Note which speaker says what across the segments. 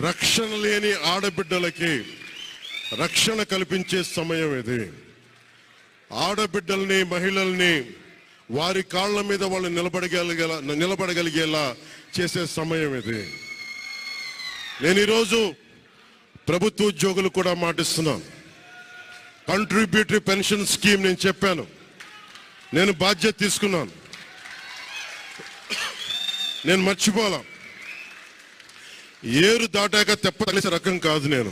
Speaker 1: రక్షణ లేని ఆడబిడ్డలకి రక్షణ కల్పించే సమయం ఇది. ఆడబిడ్డల్ని, మహిళల్ని వారి కాళ్ళ మీద వాళ్ళు నిలబడగలిగేలా చేసే సమయం ఇది. నేను ఈరోజు ప్రభుత్వ ఉద్యోగులు కూడా మాటిస్తున్నాను. కంట్రిబ్యూటరీ పెన్షన్ స్కీమ్ నేను చెప్పాను, నేను బాధ్యత తీసుకున్నాను, నేను మర్చిపోలా. ఏరు దాటాక తెప్పగలిసే రకం కాదు నేను.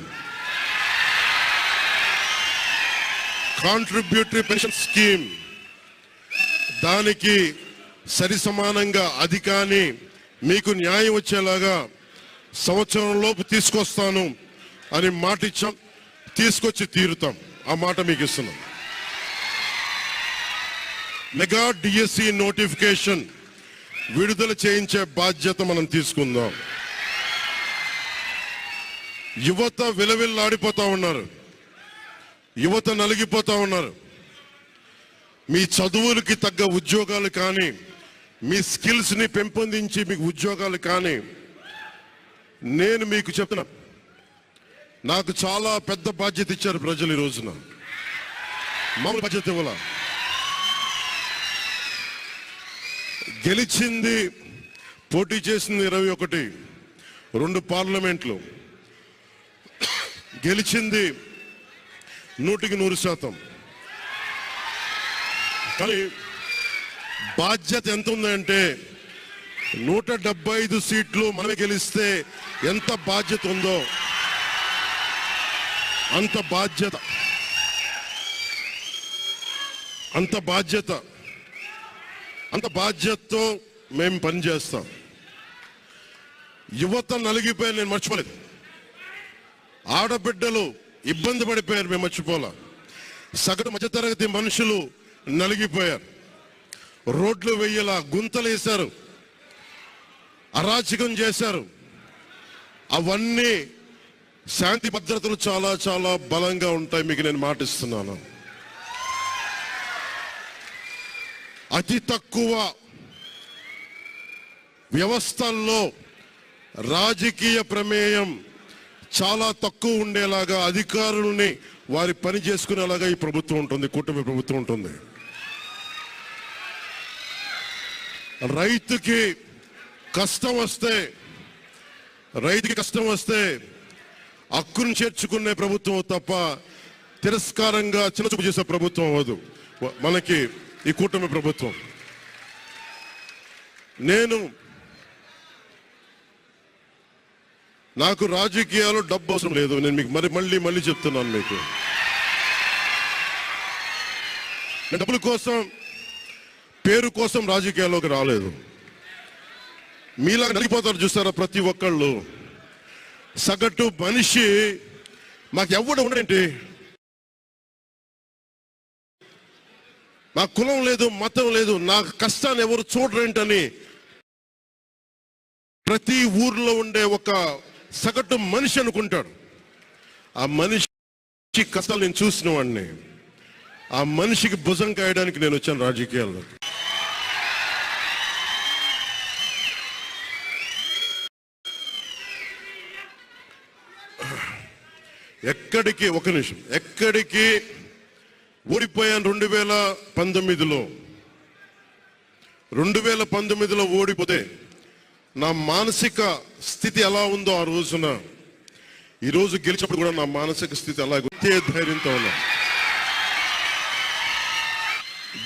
Speaker 1: కాంట్రిబ్యూటరీ పెన్షన్ స్కీమ్ దానికి సరి సమానంగా అది కానీ మీకు న్యాయం వచ్చేలాగా సంవత్సరంలోపు తీసుకొస్తాను అని మాట ఇచ్చాం. తీసుకొచ్చి తీరుతాం. ఆ మాట మీకు ఇస్తున్నాం. మెగా డిఎస్సి నోటిఫికేషన్ విడుదల చేయించే బాధ్యత మనం తీసుకుందాం. యువత విలవిల్లాడిపోతా ఉన్నారు, యువత నలిగిపోతా ఉన్నారు. మీ చదువులకి తగ్గ ఉద్యోగాలు కానీ, మీ స్కిల్స్ని పెంపొందించి మీకు ఉద్యోగాలు కానీ, నేను మీకు చెప్తున్నా, నాకు చాలా పెద్ద బాధ్యత ఇచ్చారు ప్రజలు. ఈ రోజున మామూలు బాధ్యత ఇవ్వాల. గెలిచింది, పోటీ చేసింది 21, 2 పార్లమెంట్లు గెలిచింది 100%. కానీ బాధ్యత ఎంత ఉందంటే 175 సీట్లు మనమే గెలిస్తే ఎంత బాధ్యత ఉందో అంత బాధ్యతతో మేము పనిచేస్తాం. యువత నలిగిపోయారు, నేను మర్చిపోలేదు. ఆడబిడ్డలు ఇబ్బంది పడిపోయారు, మేము మర్చిపోలా. సగటు మధ్యతరగతి మనుషులు నలిగిపోయారు. రోడ్లు వెయ్యేలా గుంతలు వేశారు, అరాచకం చేశారు. అవన్నీ శాంతి భద్రతలు చాలా చాలా బలంగా ఉంటాయి, మీకు నేను మాటిస్తున్నాను. అతి తక్కువ వ్యవస్థల్లో రాజకీయ ప్రమేయం చాలా తక్కువ ఉండేలాగా అధికారుల్ని వారి పని చేసుకునేలాగా ఈ ప్రభుత్వం ఉంటుంది, కూటమి ప్రభుత్వం ఉంటుంది. రైతుకి కష్టం వస్తే హక్కును చేర్చుకునే ప్రభుత్వం తప్ప తిరస్కారంగా చిన్నచూపు చేసే ప్రభుత్వం అవ్వదు మనకి ఈ కూటమి ప్రభుత్వం. నాకు రాజకీయాలు డబ్బు అవసరం లేదు. నేను మీకు మళ్ళీ చెప్తున్నాను, మీకు నేను డబ్బుల కోసం, పేరు కోసం రాజకీయాల్లోకి రాలేదు. మీలా నలిగిపోతారు చూస్తారా ప్రతి ఒక్కళ్ళు. సగటు మనిషి మాకు ఎవడు ఉండేంటి, నా కులం లేదు, మతం లేదు, నా కష్టాన్ని ఎవరు చూడరేంటని ప్రతి ఊర్లో ఉండే ఒక సగటు మనిషి అనుకుంటాడు. ఆ మనిషి కష్టాలు నేను చూసిన వాడిని. ఆ మనిషికి భుజం కాయడానికి నేను వచ్చాను రాజకీయాల్లో. ఎక్కడికి ఓడిపోయాను 2019లో ఓడిపోతే నా మానసిక స్థితి ఎలా ఉందో ఆ రోజున, ఈరోజు గెలిచినప్పుడు కూడా నా మానసిక స్థితి అలా ధైర్యంతో ఉన్నా.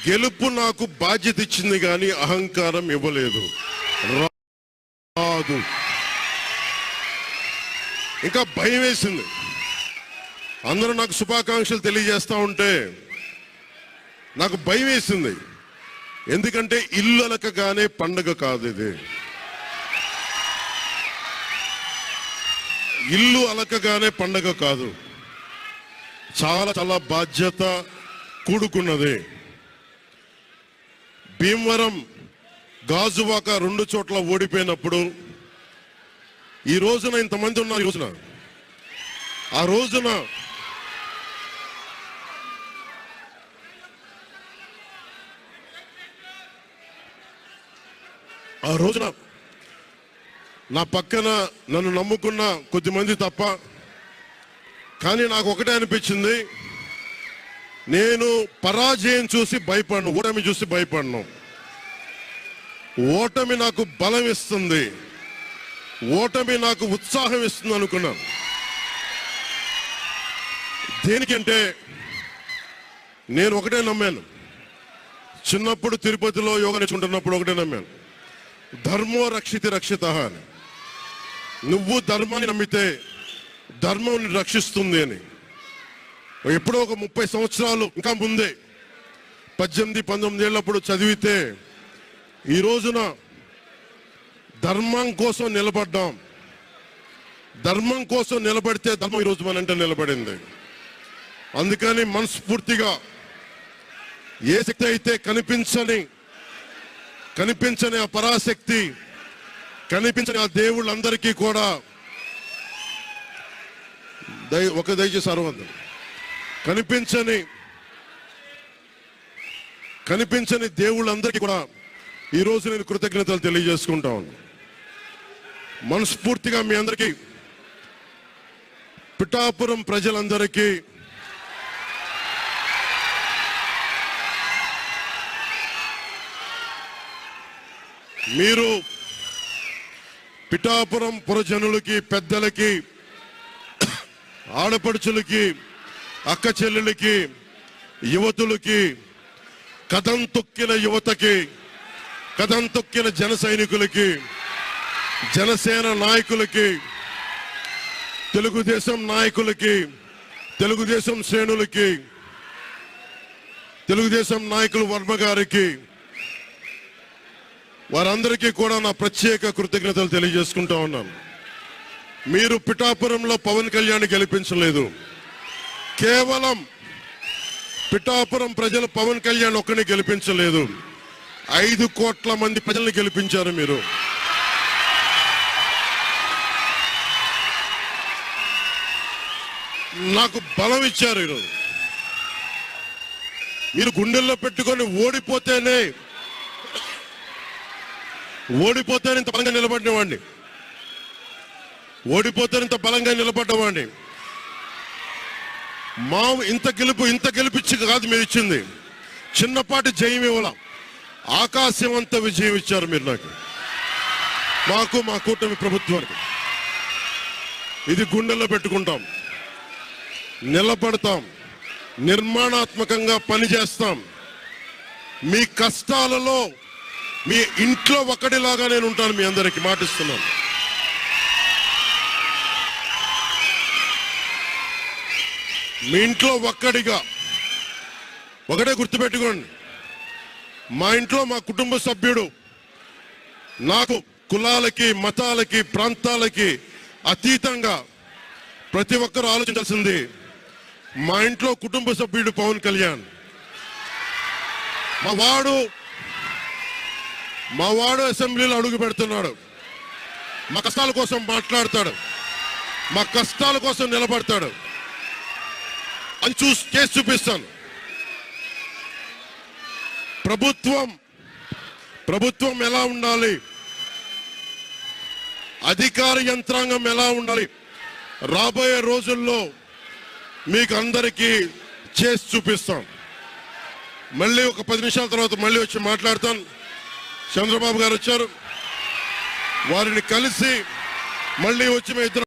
Speaker 1: గెలుపు నాకు బాధ్యత ఇచ్చింది కానీ అహంకారం ఇవ్వలేదు. రాదు. ఇంకా భయం వేసింది. అందరూ నాకు శుభాకాంక్షలు తెలియజేస్తా ఉంటే నాకు భయం వేసింది. ఎందుకంటే ఇల్లు అలకగానే పండగ కాదు ఇది. ఇల్లు అలకగానే పండగ కాదు. చాలా చాలా బాధ్యత కూడుకున్నది. భీమవరం, గాజువాక 2 చోట్ల ఓడిపోయినప్పుడు ఈ రోజున ఇంతమంది ఉన్నారు. ఆ రోజున నా పక్కన నన్ను నమ్ముకున్న కొద్దిమంది తప్ప. కానీ నాకు ఒకటే అనిపించింది, నేను పరాజయం చూసి భయపడను, ఓటమి చూసి భయపడను. ఓటమి నాకు బలం ఇస్తుంది, ఓటమి నాకు ఉత్సాహం ఇస్తుంది అనుకున్నాను. దేనికంటే నేను ఒకటే నమ్మాను. చిన్నప్పుడు తిరుపతిలో యోగా నేర్చుకుంటున్నప్పుడు ఒకటే నమ్మాను, ధర్మో రక్షితి రక్షిత అని. నువ్వు ధర్మాన్ని నమ్మితే ధర్మం రక్షిస్తుంది అని. ఎప్పుడో ఒక 30 సంవత్సరాలు ఇంకా ముందే 18-19 ఏళ్ళప్పుడు చదివితే ఈ రోజున ధర్మం కోసం నిలబడ్డాం. ధర్మం కోసం నిలబడితే ధర్మం ఈరోజు మనంటే నిలబడింది. అందుకని మనస్ఫూర్తిగా ఏ శక్తి అయితే కనిపించని ఆ పరాశక్తి, కనిపించని ఆ దేవుళ్ళందరికీ కూడా దయచేసి అరవద్దు, కనిపించని దేవుళ్ళందరికీ కూడా ఈరోజు నేను కృతజ్ఞతలు తెలియజేసుకుంటా ఉన్నాను. మనస్ఫూర్తిగా మీ అందరికీ, పిఠాపురం ప్రజలందరికీ మీరు పిఠాపురం పురజనులకి, పెద్దలకి, ఆడపడుచులకి, అక్క చెల్లెలకి, యువతులకి, కథం తొక్కిన యువతకి, కథం తొక్కిన జన సైనికులకి, జనసేన నాయకులకి, తెలుగుదేశం నాయకులకి, తెలుగుదేశం శ్రేణులకి, తెలుగుదేశం నాయకులు వర్మ గారికి, వారందరికీ కూడా నా ప్రత్యేక కృతజ్ఞతలు తెలియజేసుకుంటా ఉన్నాను. మీరు పిఠాపురంలో పవన్ కళ్యాణ్ గెలిపించలేదు, కేవలం పిఠాపురం ప్రజలు పవన్ కళ్యాణ్ ఒక్కడిని గెలిపించలేదు, 5 కోట్ల మంది ప్రజల్ని గెలిపించారు. మీరు నాకు బలం ఇచ్చారు. ఈరోజు మీరు గుండెల్లో పెట్టుకొని ఓడిపోతేనే ఇంత బలంగా నిలబడినవాడిని, ఇంత బలంగా నిలబడ్డవాడిని. మా ఇంత గెలిపించి కాదు మీరు ఇచ్చింది, చిన్నపాటి జయం ఇవ్వాల, ఆకాశం అంత విజయం ఇచ్చారు మీరు మాకు, మా కూటమి ప్రభుత్వానికి. ఇది గుండెల్లో పెట్టుకుంటాం, నిలబడతాం, నిర్మాణాత్మకంగా పనిచేస్తాం. మీ కష్టాలలో మీ ఇంట్లో ఒకటిలాగా నేను ఉంటాను, మీ అందరికీ మాటిస్తున్నాను. మీ ఇంట్లో ఒక్కడిగా, ఒకటే గుర్తుపెట్టుకోండి, మా ఇంట్లో మా కుటుంబ సభ్యుడు, నాకు కులాలకి, మతాలకి, ప్రాంతాలకి అతీతంగా ప్రతి ఒక్కరూ ఆలోచించాల్సింది, మా ఇంట్లో కుటుంబ సభ్యుడు పవన్ కళ్యాణ్. మా వాడు అసెంబ్లీలో అడుగు పెడుతున్నాడు, మా కష్టాల కోసం మాట్లాడతాడు, మా కష్టాల కోసం నిలబడతాడు, అది చేసి చూపిస్తాను. ప్రభుత్వం ఎలా ఉండాలి, అధికార యంత్రాంగం ఎలా ఉండాలి, రాబోయే రోజుల్లో మీకు అందరికీ చేసి చూపిస్తాం. మళ్ళీ ఒక 10 నిమిషాల తర్వాత మళ్ళీ వచ్చి మాట్లాడతాను. చంద్రబాబు గారు వచ్చారు, వారిని కలిసి మళ్ళీ వచ్చి మేము ఇద్దరు